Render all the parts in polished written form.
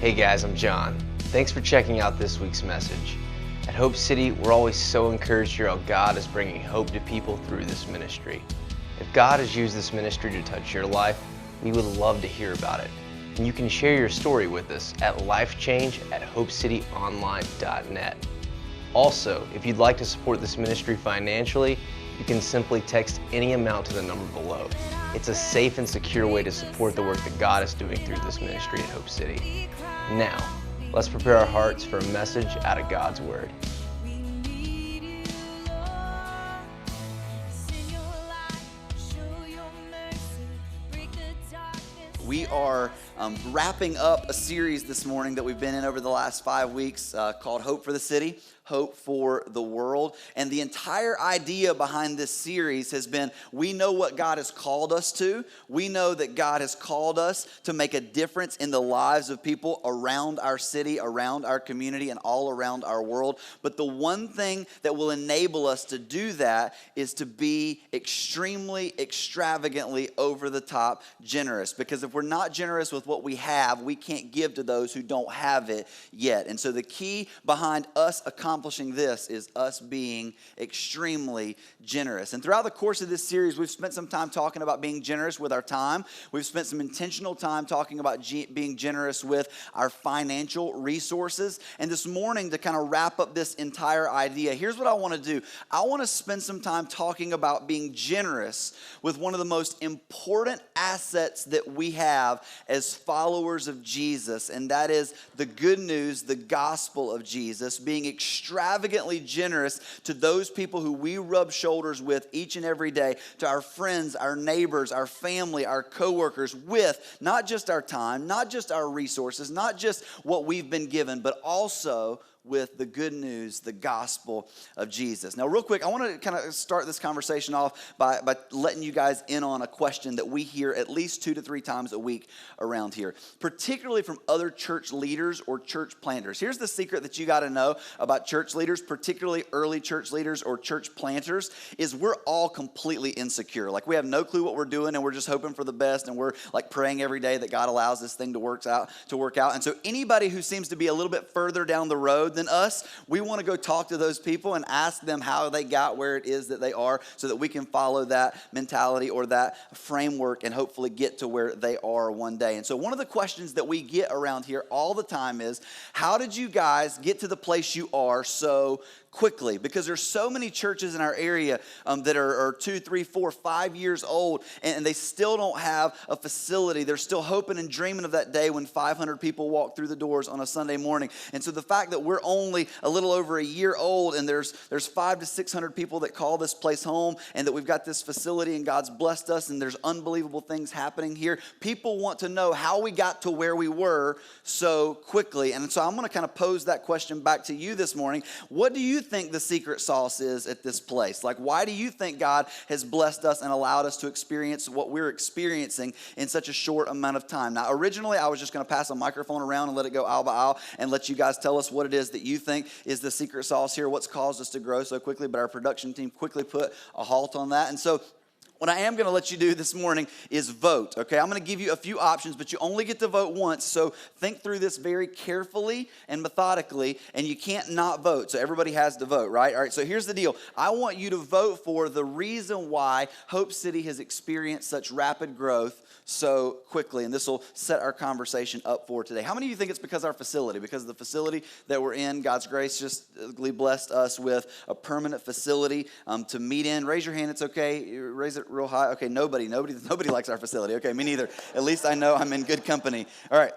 Hey guys, I'm John. Thanks for checking out this week's message. At Hope City, we're always so encouraged to hear how God is bringing hope to people through this ministry. If God has used this ministry to touch your life, we would love to hear about it. And you can share your story with us at lifechange@hopecityonline.net. Also, if you'd like to support this ministry financially, you can simply text any amount to the number below. It's a safe and secure way to support the work that God is doing through this ministry at Hope City. Now, let's prepare our hearts for a message out of God's Word. We are wrapping up a series this morning that we've been in over the last 5 weeks called Hope for the City, Hope for the World. And the entire idea behind this series has been, we know what God has called us to. We know that God has called us to make a difference in the lives of people around our city, around our community, and all around our world. But the one thing that will enable us to do that is to be extremely, extravagantly, over the top generous. Because if we're not generous with what we have, we can't give to those who don't have it yet. And so the key behind us accomplishing this is us being extremely generous. And throughout the course of this series, we've spent some time talking about being generous with our time. We've spent some intentional time talking about being generous with our financial resources. And this morning, to kind of wrap up this entire idea, here's what I want to do. I want to spend some time talking about being generous with one of the most important assets that we have as followers of Jesus, and that is the good news, the gospel of Jesus, being extravagantly generous to those people who we rub shoulders with each and every day, to our friends, our neighbors, our family, our coworkers, with not just our time, not just our resources, not just what we've been given, but also with the good news, the gospel of Jesus. Now, real quick, I want to kind of start this conversation off by letting you guys in on a question that we hear at least 2 to 3 times a week around here, particularly from other church leaders or church planters. Here's the secret that you got to know about church leaders, particularly early church leaders or church planters, is we're all completely insecure. Like, we have no clue what we're doing, and we're just hoping for the best, and we're like praying every day that God allows this thing to work out. And so anybody who seems to be a little bit further down the road than us, we want to go talk to those people and ask them how they got where it is that they are, so that we can follow that mentality or that framework and hopefully get to where they are one day. And so one of the questions that we get around here all the time is, how did you guys get to the place you are so quickly? Because there's so many churches in our area that are 2, 3, 4, 5 years old, and they still don't have a facility. They're still hoping and dreaming of that day when 500 people walk through the doors on a Sunday morning. And so the fact that we're only a little over a year old, and there's 500 to 600 people that call this place home, and that we've got this facility, and God's blessed us, and there's unbelievable things happening here. People want to know how we got to where we were so quickly. And so I'm going to kind of pose that question back to you this morning. What do you think the secret sauce is at this place? Like, why do you think God has blessed us and allowed us to experience what we're experiencing in such a short amount of time? Now, originally, I was just going to pass a microphone around and let it go aisle by aisle and let you guys tell us what it is that you think is the secret sauce here, what's caused us to grow so quickly, but our production team quickly put a halt on that. And so what I am going to let you do this morning is vote, okay? I'm going to give you a few options, but you only get to vote once, so think through this very carefully and methodically, and you can't not vote, so everybody has to vote, right? All right, so here's the deal. I want you to vote for the reason why Hope City has experienced such rapid growth so quickly, and this will set our conversation up for today. How many of you think it's because of our facility? Because of the facility that we're in, God's grace just blessed us with a permanent facility to meet in. Raise your hand, it's okay. Raise it real high. Okay, nobody likes our facility. Okay, me neither. At least I know I'm in good company. All right.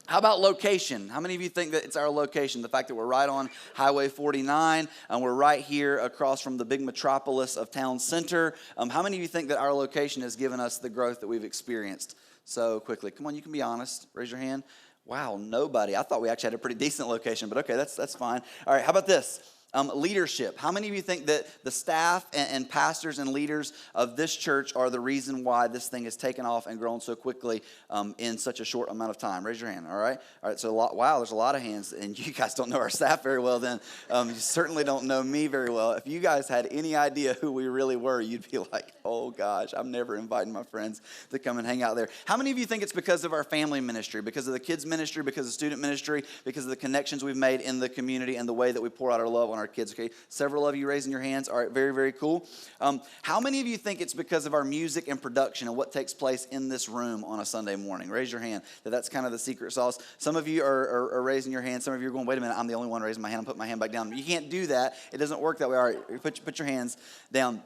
How about location? How many of you think that it's our location? The fact that we're right on Highway 49 and we're right here across from the big metropolis of town center. How many of you think that our location has given us the growth that we've experienced so quickly? Come on, you can be honest. Raise your hand. Wow, nobody. I thought we actually had a pretty decent location, but okay, that's fine. All right, how about this? Leadership. How many of you think that the staff and pastors and leaders of this church are the reason why this thing has taken off and grown so quickly in such a short amount of time? Raise your hand, all right? All right, so wow, there's a lot of hands, and you guys don't know our staff very well then. You certainly don't know me very well. If you guys had any idea who we really were, you'd be like, oh gosh, I'm never inviting my friends to come and hang out there. How many of you think it's because of our family ministry, because of the kids ministry, because of student ministry, because of the connections we've made in the community and the way that we pour out our love on our kids? Okay, several of you raising your hands. All right, very, very cool. How many of you think it's because of our music and production and what takes place in this room on a Sunday morning? Raise your hand. That's kind of the secret sauce. Some of you are raising your hand. Some of you are going, wait a minute, I'm the only one raising my hand. I'm putting my hand back down. You can't do that. It doesn't work that way. All right, put your hands down.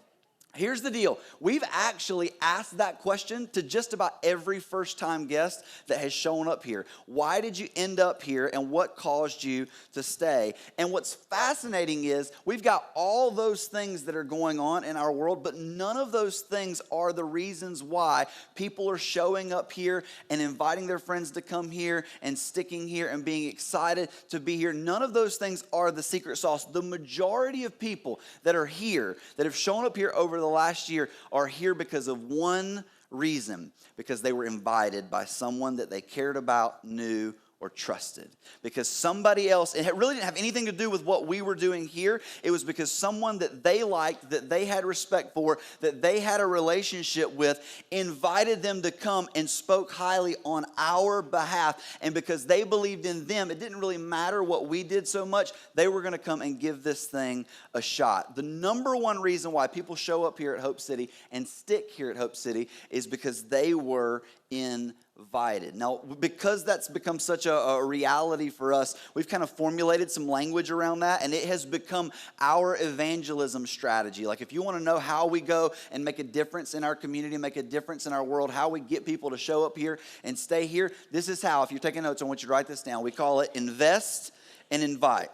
Here's the deal. We've actually asked that question to just about every first-time guest that has shown up here. Why did you end up here, and what caused you to stay? And what's fascinating is we've got all those things that are going on in our world, but none of those things are the reasons why people are showing up here and inviting their friends to come here and sticking here and being excited to be here. None of those things are the secret sauce. The majority of people that are here, that have shown up here over the last year, are here because of one reason: because they were invited by someone that they cared about, knew, or trusted. Because somebody else, it really didn't have anything to do with what we were doing here. It was because someone that they liked, that they had respect for, that they had a relationship with, invited them to come and spoke highly on our behalf. And because they believed in them, it didn't really matter what we did so much. They were going to come and give this thing a shot. The number one reason why people show up here at Hope City and stick here at Hope City is because they were invited. Now, because that's become such a reality for us, we've kind of formulated some language around that, and it has become our evangelism strategy. Like, if you want to know how we go and make a difference in our community, make a difference in our world, how we get people to show up here and stay here, this is how. If you're taking notes, I want you to write this down. We call it invest and invite.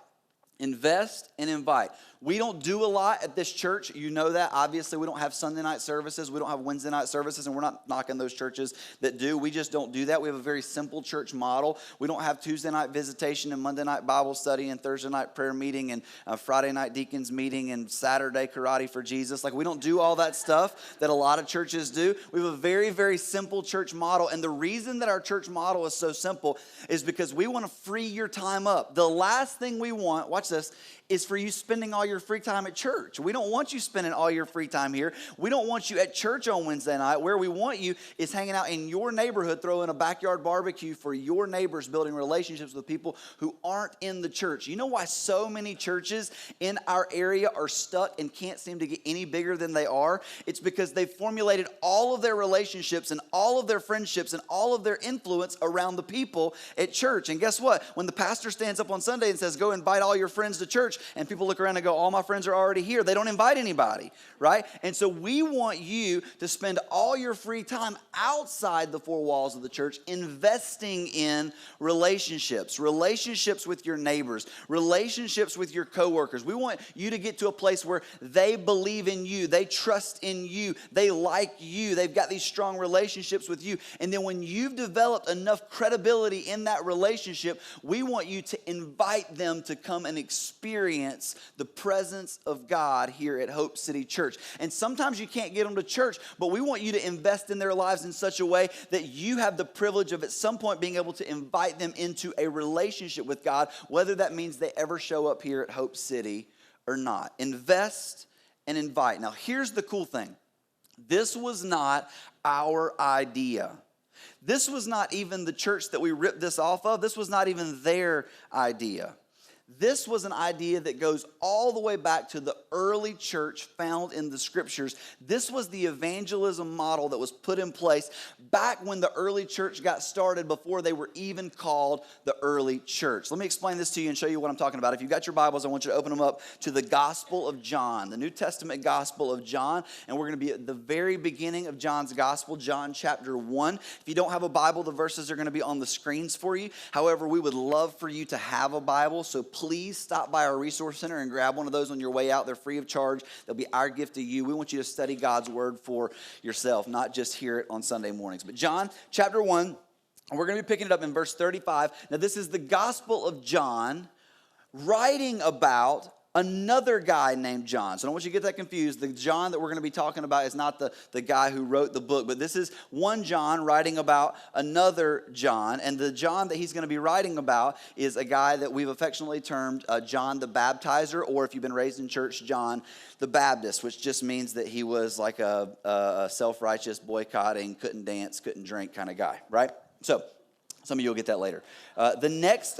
Invest and invite. We don't do a lot at this church. You know that. Obviously, we don't have Sunday night services. We don't have Wednesday night services, and we're not knocking those churches that do. We just don't do that. We have a very simple church model. We don't have Tuesday night visitation and Monday night Bible study and Thursday night prayer meeting and Friday night deacons meeting and Saturday karate for Jesus. Like, we don't do all that stuff that a lot of churches do. We have a very, very simple church model, and the reason that our church model is so simple is because we want to free your time up. The last thing we want, watch this, is for you spending all your free time at church. We don't want you spending all your free time here. We don't want you at church on Wednesday night. Where we want you is hanging out in your neighborhood, throwing a backyard barbecue for your neighbors, building relationships with people who aren't in the church. You know why so many churches in our area are stuck and can't seem to get any bigger than they are? It's because they've formulated all of their relationships and all of their friendships and all of their influence around the people at church. And guess what? When the pastor stands up on Sunday and says, go invite all your friends to church, and people look around and go, all my friends are already here, they don't invite anybody, right? And so we want you to spend all your free time outside the four walls of the church investing in relationships with your neighbors, relationships with your coworkers. We want you to get to a place where they believe in you, they trust in you, they like you, they've got these strong relationships with you. And then when you've developed enough credibility in that relationship, we want you to invite them to come and experience the presence of God here at Hope City Church. And sometimes you can't get them to church, but we want you to invest in their lives in such a way that you have the privilege of at some point being able to invite them into a relationship with God, whether that means they ever show up here at Hope City or not. Invest and invite. Now, here's the cool thing. This was not our idea. This was not even the church that we ripped this off of. This was not even their idea. This was an idea that goes all the way back to the early church found in the scriptures. This was the evangelism model that was put in place back when the early church got started, before they were even called the early church. Let me explain this to you and show you what I'm talking about. If you've got your Bibles, I want you to open them up to the Gospel of John, the New Testament Gospel of John. And we're going to be at the very beginning of John's Gospel, John chapter 1. If you don't have a Bible, the verses are going to be on the screens for you. However, we would love for you to have a Bible, so please stop by our resource center and grab one of those on your way out. They're free of charge. They'll be our gift to you. We want you to study God's word for yourself, not just hear it on Sunday mornings. But John chapter 1, and we're going to be picking it up in verse 35. Now, this is the Gospel of John writing about another guy named John. So I don't want you to get that confused. The John that we're going to be talking about is not the guy who wrote the book, but this is one John writing about another John. And the John that he's going to be writing about is a guy that we've affectionately termed John the Baptizer, or if you've been raised in church, John the Baptist, which just means that he was like a self-righteous, boycotting, couldn't dance, couldn't drink kind of guy, right? So some of you will get that later. The next,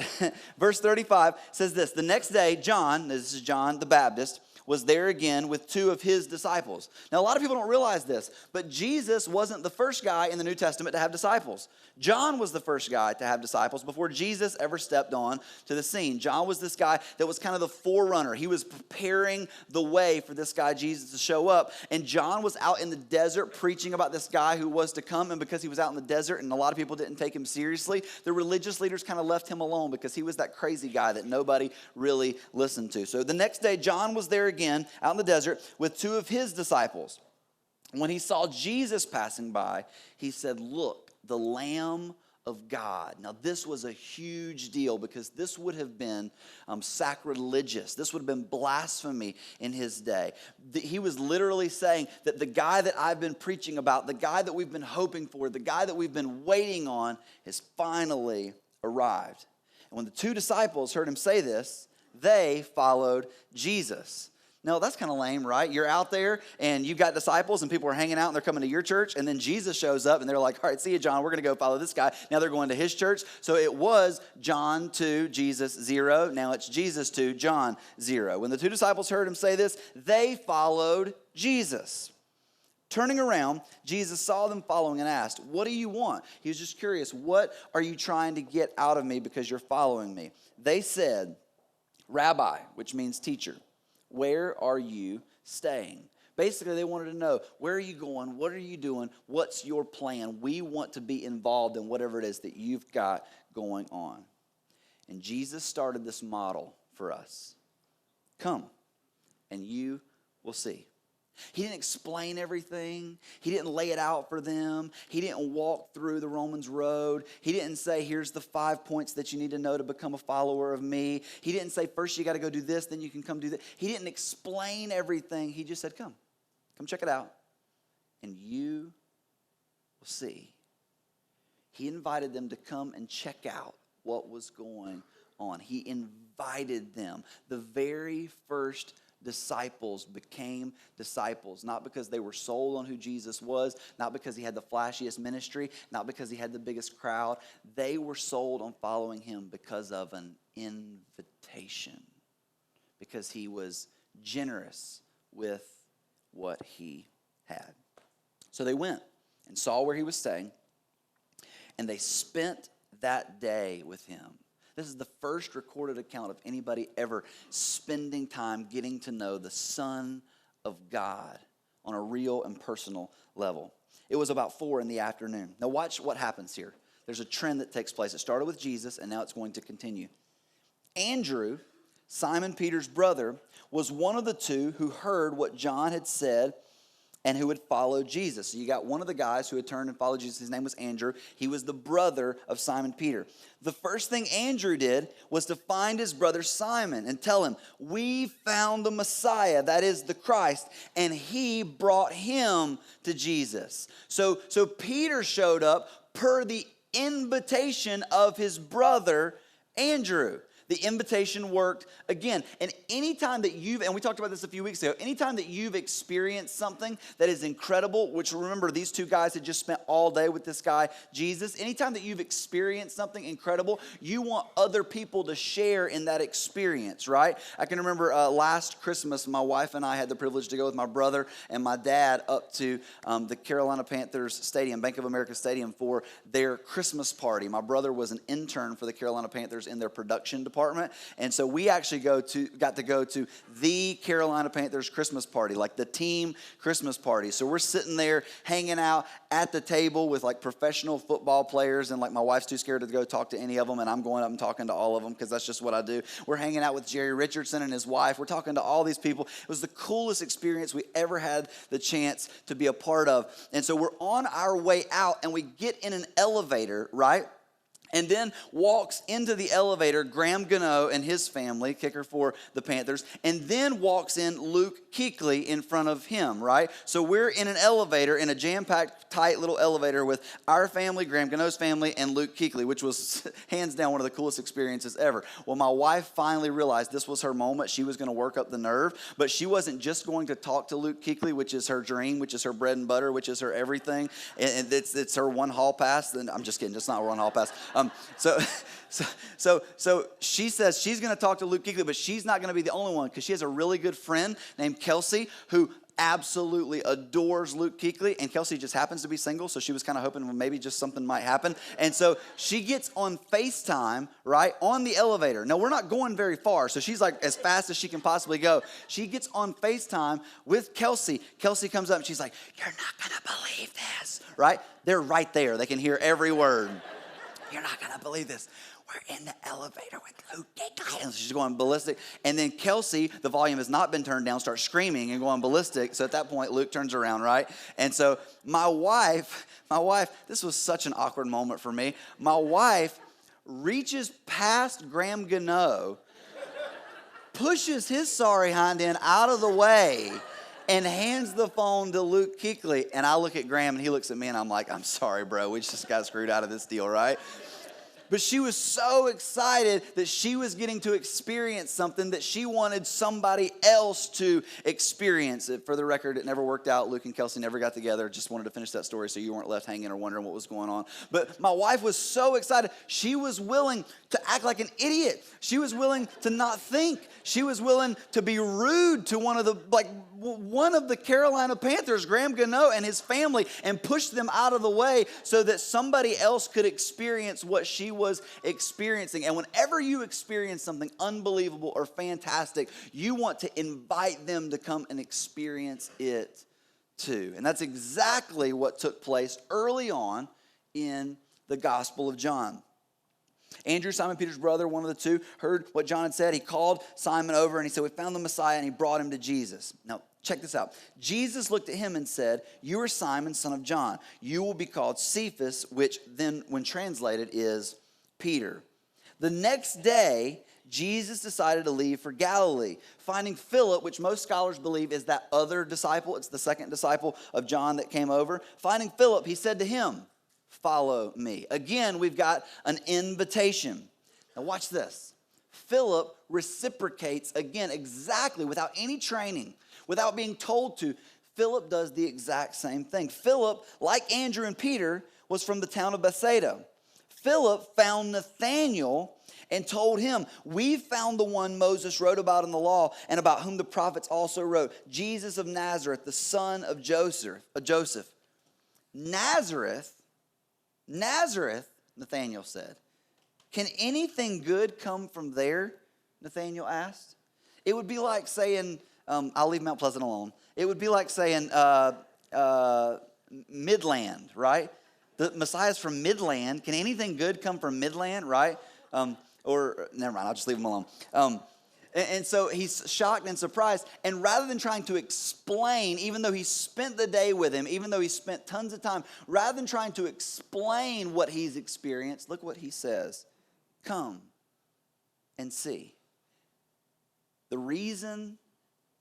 verse 35 says this: the next day, John, this is John the Baptist, was there again with two of his disciples. Now, a lot of people don't realize this, but Jesus wasn't the first guy in the New Testament to have disciples. John was the first guy to have disciples before Jesus ever stepped on to the scene. John was this guy that was kind of the forerunner. He was preparing the way for this guy, Jesus, to show up. And John was out in the desert preaching about this guy who was to come. And because he was out in the desert and a lot of people didn't take him seriously, the religious leaders kind of left him alone because he was that crazy guy that nobody really listened to. So the next day, John was there again out in the desert with two of his disciples. When he saw Jesus passing by, he said, "Look, the Lamb of God." Now, this was a huge deal because this would have been sacrilegious. This would have been blasphemy in his day. He was literally saying that the guy that I've been preaching about, the guy that we've been hoping for, the guy that we've been waiting on has finally arrived. And when the two disciples heard him say this, they followed Jesus. No, that's kind of lame, right? You're out there and you've got disciples and people are hanging out and they're coming to your church, and then Jesus shows up and they're like, "All right, see you, John. We're going to go follow this guy." Now they're going to his church. So it was John 2, Jesus 0. Now it's Jesus 2, John 0. When the two disciples heard him say this, they followed Jesus. Turning around, Jesus saw them following and asked, "What do you want?" He was just curious. "What are you trying to get out of me because you're following me?" They said, "Rabbi," which means teacher, "where are you staying?" Basically, they wanted to know, where are you going? What are you doing? What's your plan? We want to be involved in whatever it is that you've got going on. And Jesus started this model for us. Come, and you will see. He didn't explain everything. He didn't lay it out for them. He didn't walk through the Romans road. He didn't say, "Here's the 5 points that you need to know to become a follower of me." He didn't say, "First you got to go do this, then you can come do that." He didn't explain everything. He just said, Come check it out, and you will see. He invited them to come and check out what was going on. He invited them. The very first disciples became disciples, not because they were sold on who Jesus was, not because he had the flashiest ministry, not because he had the biggest crowd. They were sold on following him because of an invitation, because he was generous with what he had. So they went and saw where he was staying, and they spent that day with him. This is the first recorded account of anybody ever spending time getting to know the Son of God on a real and personal level. It was about 4 p.m. Now watch what happens here. There's a trend that takes place. It started with Jesus, and now it's going to continue. Andrew, Simon Peter's brother, was one of the two who heard what John had said and who had followed Jesus. So you got one of the guys who had turned and followed Jesus. His name was Andrew. He was the brother of Simon Peter. The first thing Andrew did was to find his brother Simon and tell him, "We found the Messiah," that is the Christ, and he brought him to Jesus. So Peter showed up per the invitation of his brother Andrew. The invitation worked again. And anytime that and we talked about this a few weeks ago, anytime that you've experienced something that is incredible, which remember these two guys had just spent all day with this guy, Jesus, anytime that you've experienced something incredible, you want other people to share in that experience, right? I can remember last Christmas, my wife and I had the privilege to go with my brother and my dad up to the Carolina Panthers Stadium, Bank of America Stadium, for their Christmas party. My brother was an intern for the Carolina Panthers in their production department. And so we actually got to go to the Carolina Panthers Christmas party, like the team Christmas party. So we're sitting there hanging out at the table with like professional football players, and like my wife's too scared to go talk to any of them, and I'm going up and talking to all of them because that's just what I do. We're hanging out with Jerry Richardson and his wife. We're talking to all these people. It was the coolest experience we ever had the chance to be a part of. And so we're on our way out, and we get in an elevator, right? and then walks into the elevator, Graham Gano and his family, kicker for the Panthers, and then walks in Luke Kuechly in front of him, right? So we're in an elevator, in a jam-packed, tight little elevator with our family, Graham Gano's family, and Luke Kuechly, which was hands down one of the coolest experiences ever. Well, my wife finally realized this was her moment. She was going to work up the nerve, but she wasn't just going to talk to Luke Kuechly, which is her dream, which is her bread and butter, which is her everything, and it's her one hall pass. And I'm just kidding, it's not her one hall pass. So she says she's going to talk to Luke Kuechly, but she's not going to be the only one because she has a really good friend named Kelsey who absolutely adores Luke Kuechly, and Kelsey just happens to be single, so she was kind of hoping maybe just something might happen. And so she gets on FaceTime, right, on the elevator. Now, we're not going very far, so she's like as fast as she can possibly go. She gets on FaceTime with Kelsey. Kelsey comes up and she's like, "You're not going to believe this," right? They're right there. They can hear every word. "You're not going to believe this. We're in the elevator with Luke Kuechly." And she's going ballistic. And then Kelsey, the volume has not been turned down, starts screaming and going ballistic. So at that point, Luke turns around, right? And so my wife, this was such an awkward moment for me. My wife reaches past Graham Gano, pushes his sorry hind end out of the way, and hands the phone to Luke Kuechly. And I look at Graham, and he looks at me, and I'm like, "I'm sorry, bro. We just got screwed out of this deal," right? But she was so excited that she was getting to experience something that she wanted somebody else to experience. For the record, it never worked out. Luke and Kelsey never got together. Just wanted to finish that story so you weren't left hanging or wondering what was going on. But my wife was so excited. She was willing to act like an idiot. She was willing to not think. She was willing to be rude to one of the Carolina Panthers, Graham Gano and his family, and push them out of the way so that somebody else could experience what she was experiencing. And whenever you experience something unbelievable or fantastic, you want to invite them to come and experience it too. And that's exactly what took place early on in the Gospel of John. Andrew, Simon Peter's brother, one of the two, heard what John had said. He called Simon over and he said, "We found the Messiah," and he brought him to Jesus. Now, check this out. Jesus looked at him and said, "You are Simon, son of John. You will be called Cephas," which then, when translated, is Peter. The next day, Jesus decided to leave for Galilee, finding Philip, which most scholars believe is that other disciple. It's the second disciple of John that came over. Finding Philip, he said to him, "Follow me." Again, we've got an invitation. Now watch this. Philip reciprocates again exactly without any training, without being told to. Philip does the exact same thing. Philip, like Andrew and Peter, was from the town of Bethsaida. Philip found Nathanael and told him, "We found the one Moses wrote about in the law and about whom the prophets also wrote, Jesus of Nazareth, the son of Joseph." Nazareth, Nathanael said. "Can anything good come from there?" Nathanael asked. It would be like saying, I'll leave Mount Pleasant alone. It would be like saying Midland, right? The Messiah's from Midland. Can anything good come from Midland, right? Or never mind, I'll just leave him alone. And so he's shocked and surprised. And rather than trying to explain, even though he spent the day with him, even though he spent tons of time, rather than trying to explain what he's experienced, look what he says. "Come and see." The reason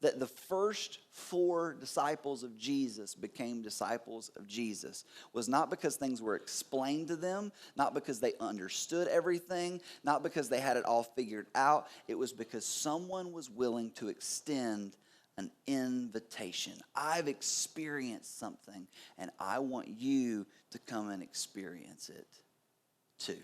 that the first 4 disciples of Jesus became disciples of Jesus was not because things were explained to them, not because they understood everything, not because they had it all figured out. It was because someone was willing to extend an invitation. I've experienced something, and I want you to come and experience it too.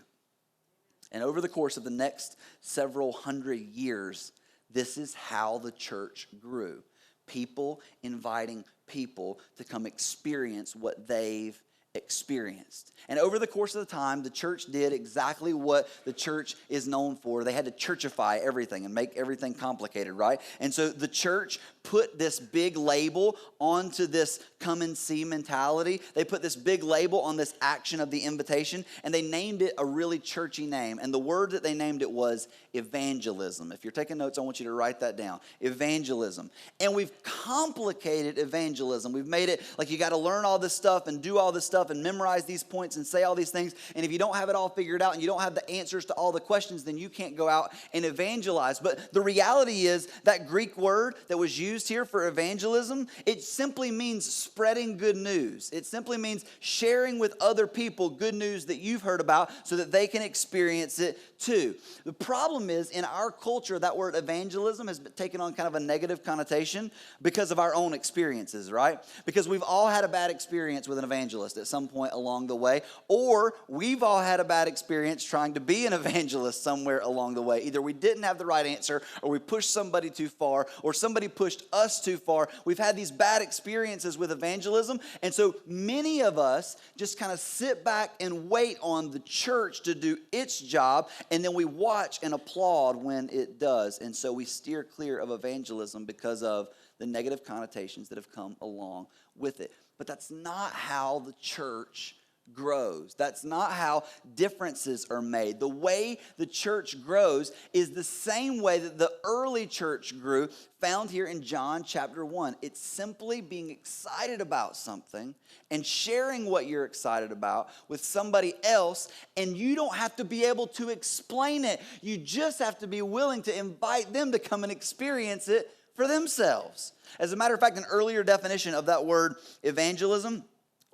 And over the course of the next several hundred years, this is how the church grew. People inviting people to come experience what they've experienced. And over the course of the time, the church did exactly what the church is known for. They had to churchify everything and make everything complicated, right? And so the church put this big label onto this come and see mentality. They put this big label on this action of the invitation, and they named it a really churchy name. And the word that they named it was evangelism. If you're taking notes, I want you to write that down. Evangelism. And we've complicated evangelism. We've made it like you got to learn all this stuff and do all this stuff and memorize these points and say all these things. And if you don't have it all figured out and you don't have the answers to all the questions, then you can't go out and evangelize. But the reality is that Greek word that was used here for evangelism, it simply means spreading good news. It simply means sharing with other people good news that you've heard about so that they can experience it too. The problem is, in our culture, that word evangelism has taken on kind of a negative connotation because of our own experiences, right? Because we've all had a bad experience with an evangelist at some point along the way, or we've all had a bad experience trying to be an evangelist somewhere along the way. Either we didn't have the right answer, or we pushed somebody too far, or somebody pushed us too far. We've had these bad experiences with evangelism, and so many of us just kind of sit back and wait on the church to do its job, and then we watch and applaud when it does. And so we steer clear of evangelism because of the negative connotations that have come along with it. But that's not how the church grows. That's not how differences are made. The way the church grows is the same way that the early church grew, found here in John chapter 1. It's simply being excited about something and sharing what you're excited about with somebody else, and you don't have to be able to explain it. You just have to be willing to invite them to come and experience it for themselves. As a matter of fact, an earlier definition of that word evangelism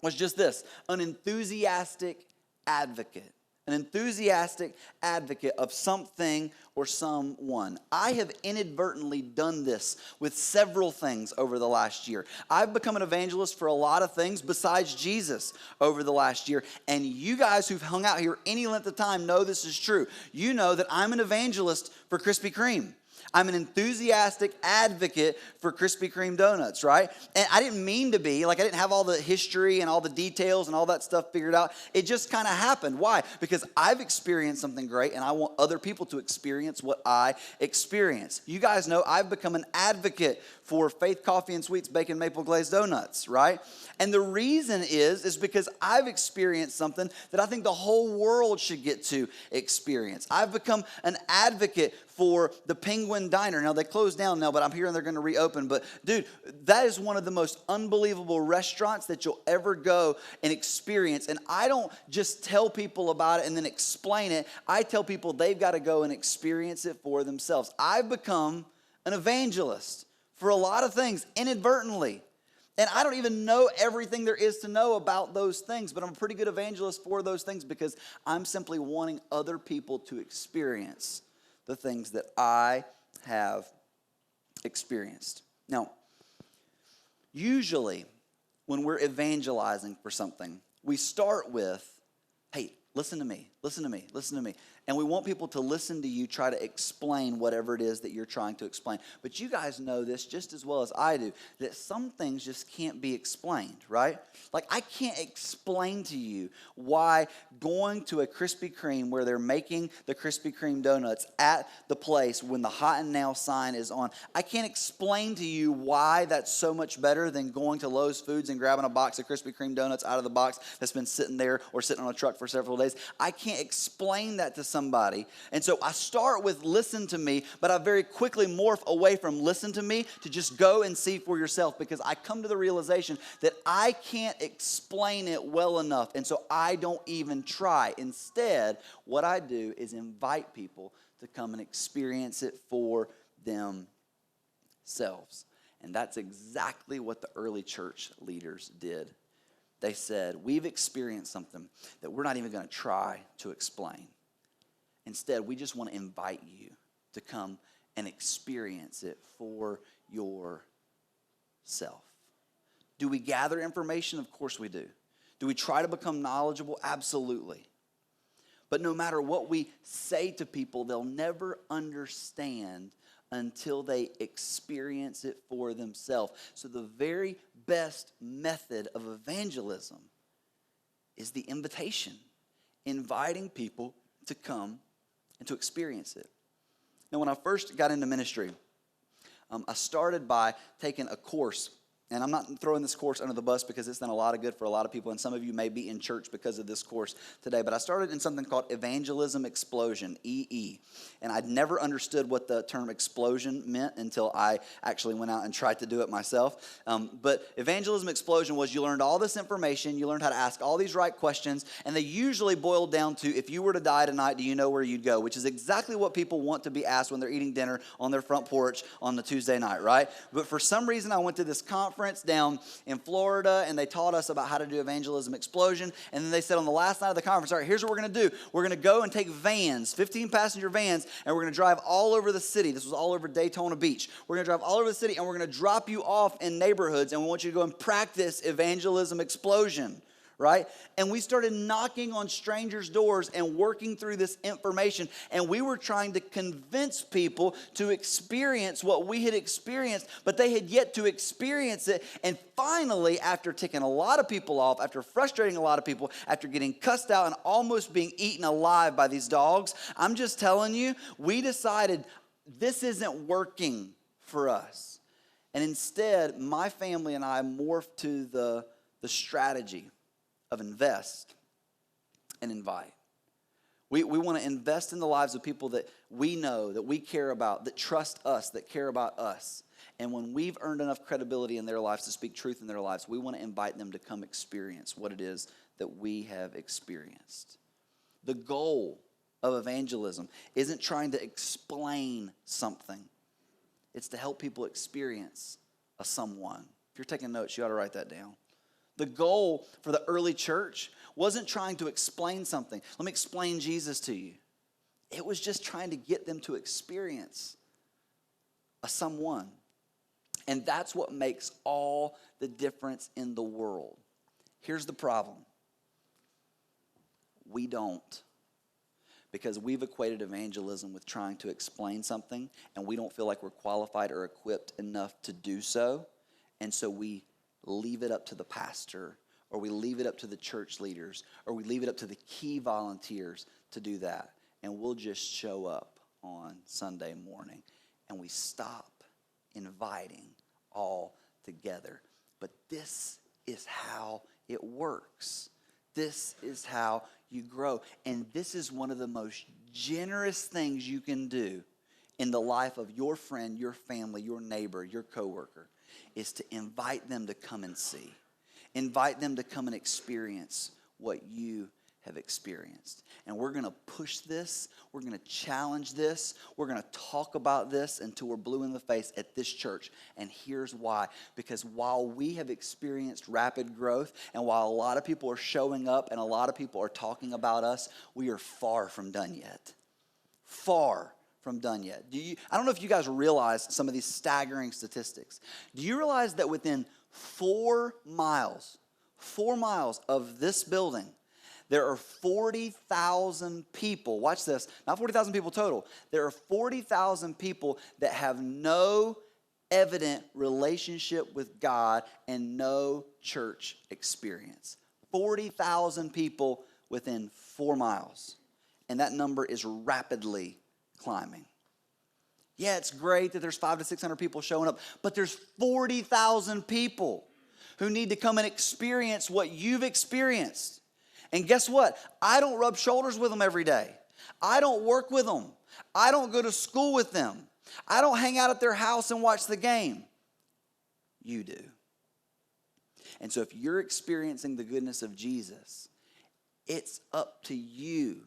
was just this: an enthusiastic advocate. An enthusiastic advocate of something or someone. I have inadvertently done this with several things over the last year. I've become an evangelist for a lot of things besides Jesus over the last year. And you guys who've hung out here any length of time know this is true. You know that I'm an evangelist for Krispy Kreme. I'm an enthusiastic advocate for Krispy Kreme donuts, right? And I didn't mean to be. I didn't have all the history and all the details and all that stuff figured out. It just kind of happened. Why? Because I've experienced something great, and I want other people to experience what I experience. You guys know I've become an advocate for Faith Coffee and Sweets Bacon Maple Glazed Donuts, right? And the reason is because I've experienced something that I think the whole world should get to experience. I've become an advocate for the Penguin Diner. Now, they closed down now, but I'm hearing they're going to reopen. But, dude, that is one of the most unbelievable restaurants that you'll ever go and experience. And I don't just tell people about it and then explain it. I tell people they've got to go and experience it for themselves. I've become an evangelist for a lot of things inadvertently. And I don't even know everything there is to know about those things, but I'm a pretty good evangelist for those things because I'm simply wanting other people to experience the things that I have experienced. Now, usually when we're evangelizing for something, we start with, hey, listen to me, listen to me, listen to me. And we want people to listen to you try to explain whatever it is that you're trying to explain. But you guys know this just as well as I do, that some things just can't be explained, right? I can't explain to you why going to a Krispy Kreme where they're making the Krispy Kreme donuts at the place when the hot and now sign is on, I can't explain to you why that's so much better than going to Lowe's Foods and grabbing a box of Krispy Kreme donuts out of the box that's been sitting there or sitting on a truck for several days. I can't explain that to somebody. And so I start with listen to me, but I very quickly morph away from listen to me to just go and see for yourself, because I come to the realization that I can't explain it well enough. And so I don't even try. Instead, what I do is invite people to come and experience it for themselves. And that's exactly what the early church leaders did. They said, we've experienced something that we're not even going to try to explain. Instead, we just want to invite you to come and experience it for yourself. Do we gather information? Of course we do. Do we try to become knowledgeable? Absolutely. But no matter what we say to people, they'll never understand until they experience it for themselves. So the very best method of evangelism is the invitation, inviting people to come and to experience it. Now, when I first got into ministry, I started by taking a course And I'm not throwing this course under the bus because it's done a lot of good for a lot of people, and some of you may be in church because of this course today. But I started in something called Evangelism Explosion, EE. And I'd never understood what the term explosion meant until I actually went out and tried to do it myself. But Evangelism Explosion was you learned all this information, you learned how to ask all these right questions, and they usually boiled down to, if you were to die tonight, do you know where you'd go? Which is exactly what people want to be asked when they're eating dinner on their front porch on the Tuesday night, right? But for some reason, I went to this conference down in Florida, and they taught us about how to do Evangelism Explosion. And then they said on the last night of the conference, all right, here's what we're going to do. We're going to go and take vans, 15-passenger vans, and we're going to drive all over the city. This was all over Daytona Beach. We're going to drive all over the city, and we're going to drop you off in neighborhoods, and we want you to go and practice Evangelism Explosion. Right? And we started knocking on strangers' doors and working through this information. And we were trying to convince people to experience what we had experienced, but they had yet to experience it. And finally, after ticking a lot of people off, after frustrating a lot of people, after getting cussed out and almost being eaten alive by these dogs, I'm just telling you, we decided this isn't working for us. And instead, my family and I morphed to the strategy of invest and invite. We want to invest in the lives of people that we know, that we care about, that trust us, that care about us. And when we've earned enough credibility in their lives to speak truth in their lives, we want to invite them to come experience what it is that we have experienced. The goal of evangelism isn't trying to explain something. It's to help people experience a someone. If you're taking notes, you ought to write that down. The goal for the early church wasn't trying to explain something. Let me explain Jesus to you. It was just trying to get them to experience a someone. And that's what makes all the difference in the world. Here's the problem. We don't. Because we've equated evangelism with trying to explain something, and we don't feel like we're qualified or equipped enough to do so. And so we leave it up to the pastor, or we leave it up to the church leaders, or we leave it up to the key volunteers to do that. And we'll just show up on Sunday morning, and we stop inviting all together. But this is how it works. This is how you grow. And this is one of the most generous things you can do in the life of your friend, your family, your neighbor, your coworker, is to invite them to come and see. Invite them to come and experience what you have experienced. And we're going to push this. We're going to challenge this. We're going to talk about this until we're blue in the face at this church. And here's why. Because while we have experienced rapid growth, and while a lot of people are showing up and a lot of people are talking about us, we are far from done yet. Far from done yet. I don't know if you guys realize some of these staggering statistics. Do you realize that within 4 miles of this building, there are 40,000 people, watch this, not 40,000 people total, there are 40,000 people that have no evident relationship with God and no church experience. 40,000 people within 4 miles. And that number is rapidly climbing. Yeah, it's great that there's 500 to 600 people showing up, but there's 40,000 people who need to come and experience what you've experienced. And guess what? I don't rub shoulders with them every day. I don't work with them. I don't go to school with them. I don't hang out at their house and watch the game. You do. And so if you're experiencing the goodness of Jesus, it's up to you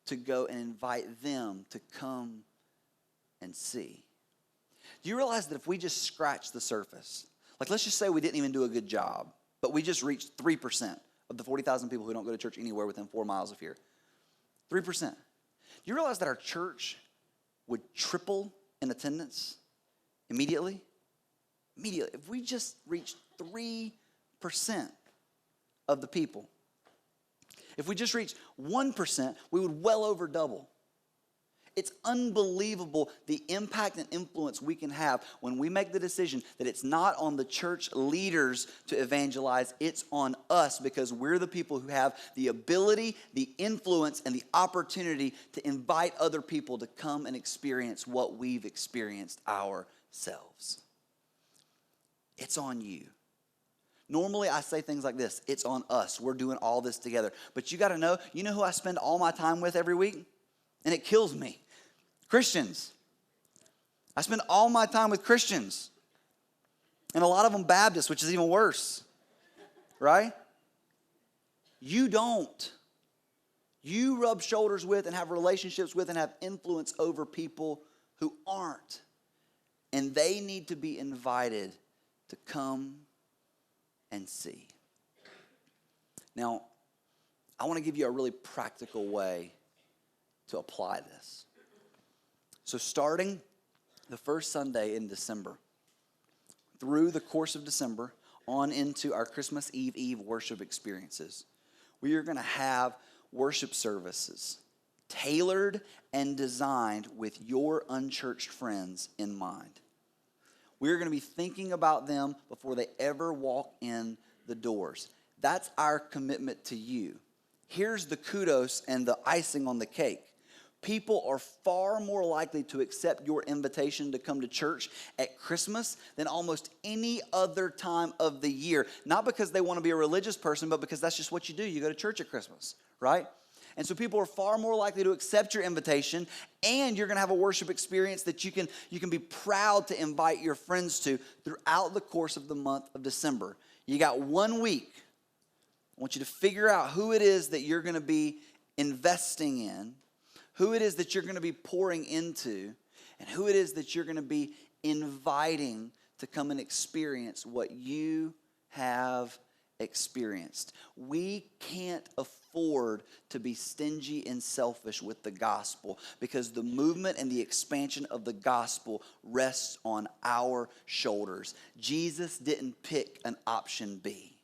to go and invite them to come and see. Do you realize that if we just scratch the surface, like let's just say we didn't even do a good job, but we just reached 3% of the 40,000 people who don't go to church anywhere within 4 miles of here. 3%. Do you realize that our church would triple in attendance immediately? Immediately. If we just reached 3% of the people. If we just reached 1%, we would well over double. It's unbelievable the impact and influence we can have when we make the decision that it's not on the church leaders to evangelize, it's on us because we're the people who have the ability, the influence, and the opportunity to invite other people to come and experience what we've experienced ourselves. It's on you. Normally, I say things like this. It's on us. We're doing all this together. But you got to know, you know who I spend all my time with every week? And it kills me. Christians. I spend all my time with Christians. And a lot of them Baptists, which is even worse. Right? You don't. You rub shoulders with and have relationships with and have influence over people who aren't. And they need to be invited to come and see. Now, I want to give you a really practical way to apply this. So starting the first Sunday in December, through the course of December, on into our Christmas Eve worship experiences, we are going to have worship services tailored and designed with your unchurched friends in mind. We're going to be thinking about them before they ever walk in the doors. That's our commitment to you. Here's the kudos and the icing on the cake. People are far more likely to accept your invitation to come to church at Christmas than almost any other time of the year. Not because they want to be a religious person, but because that's just what you do. You go to church at Christmas, right? And so people are far more likely to accept your invitation, and you're going to have a worship experience that you can be proud to invite your friends to throughout the course of the month of December. You got 1 week. I want you to figure out who it is that you're going to be investing in, who it is that you're going to be pouring into, and who it is that you're going to be inviting to come and experience what you have experienced. We can't afford to be stingy and selfish with the gospel because the movement and the expansion of the gospel rests on our shoulders. Jesus didn't pick an option B.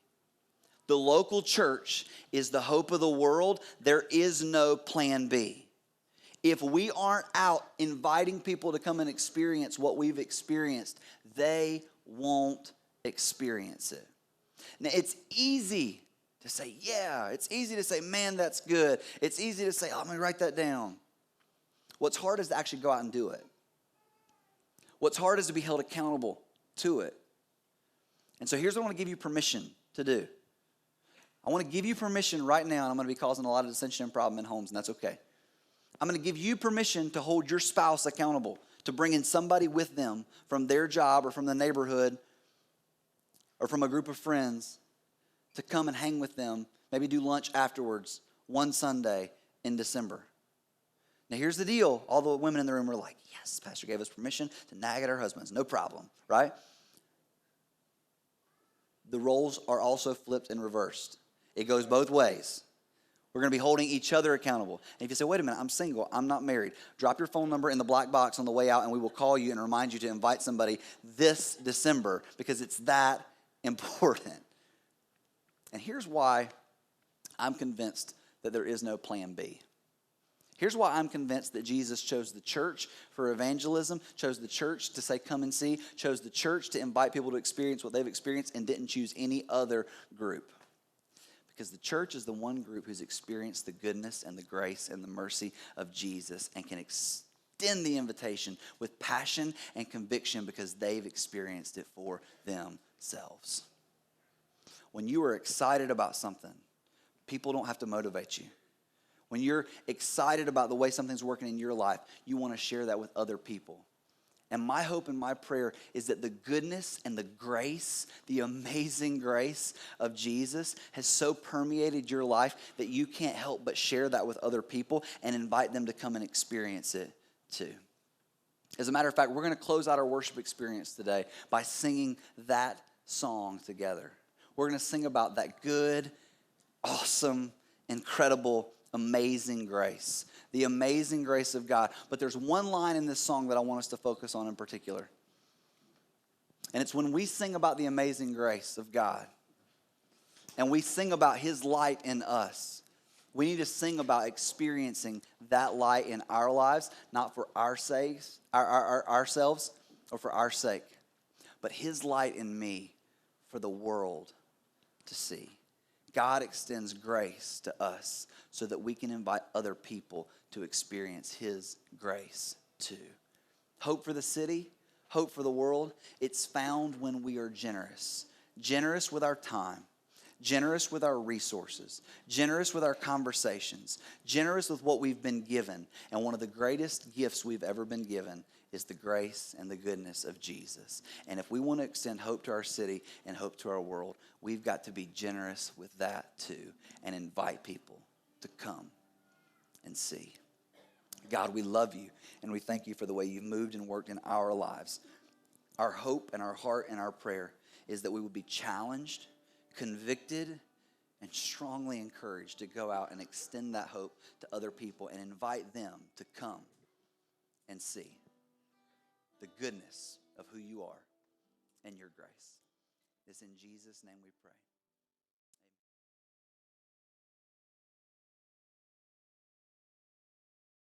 The local church is the hope of the world. There is no plan B. If we aren't out inviting people to come and experience what we've experienced, they won't experience it. Now, it's easy to say, yeah. It's easy to say, man, that's good. It's easy to say, oh, I'm going to write that down. What's hard is to actually go out and do it. What's hard is to be held accountable to it. And so here's what I want to give you permission to do. I want to give you permission right now, and I'm going to be causing a lot of dissension and problem in homes, and that's okay. I'm going to give you permission to hold your spouse accountable, to bring in somebody with them from their job or from the neighborhood or from a group of friends to come and hang with them, maybe do lunch afterwards one Sunday in December. Now, here's the deal. All the women in the room were like, yes, Pastor gave us permission to nag at our husbands. No problem, right? The roles are also flipped and reversed. It goes both ways. We're going to be holding each other accountable. And if you say, wait a minute, I'm single, I'm not married, drop your phone number in the black box on the way out, and we will call you and remind you to invite somebody this December because it's that important. And here's why I'm convinced that there is no plan B. Here's why I'm convinced that Jesus chose the church for evangelism, chose the church to say, come and see, chose the church to invite people to experience what they've experienced, and didn't choose any other group. Because the church is the one group who's experienced the goodness and the grace and the mercy of Jesus and can extend the invitation with passion and conviction because they've experienced it for themselves. When you are excited about something, people don't have to motivate you. When you're excited about the way something's working in your life, you want to share that with other people. And my hope and my prayer is that the goodness and the grace, the amazing grace of Jesus has so permeated your life that you can't help but share that with other people and invite them to come and experience it too. As a matter of fact, we're going to close out our worship experience today by singing that song together. We're going to sing about that good, awesome, incredible, amazing grace. The amazing grace of God. But there's one line in this song that I want us to focus on in particular. And it's when we sing about the amazing grace of God and we sing about his light in us, we need to sing about experiencing that light in our lives, not for our sakes, ourselves or for our sake, but his light in me for the world to see. God extends grace to us so that we can invite other people to experience his grace too. Hope for the city, hope for the world, it's found when we are generous. Generous with our time, generous with our resources, generous with our conversations, generous with what we've been given. And one of the greatest gifts we've ever been given is the grace and the goodness of Jesus. And if we want to extend hope to our city and hope to our world, we've got to be generous with that too and invite people to come and see. God, we love you and we thank you for the way you've moved and worked in our lives. Our hope and our heart and our prayer is that we would be challenged, convicted, and strongly encouraged to go out and extend that hope to other people and invite them to come and see the goodness of who you are and your grace. It's in Jesus' name we pray.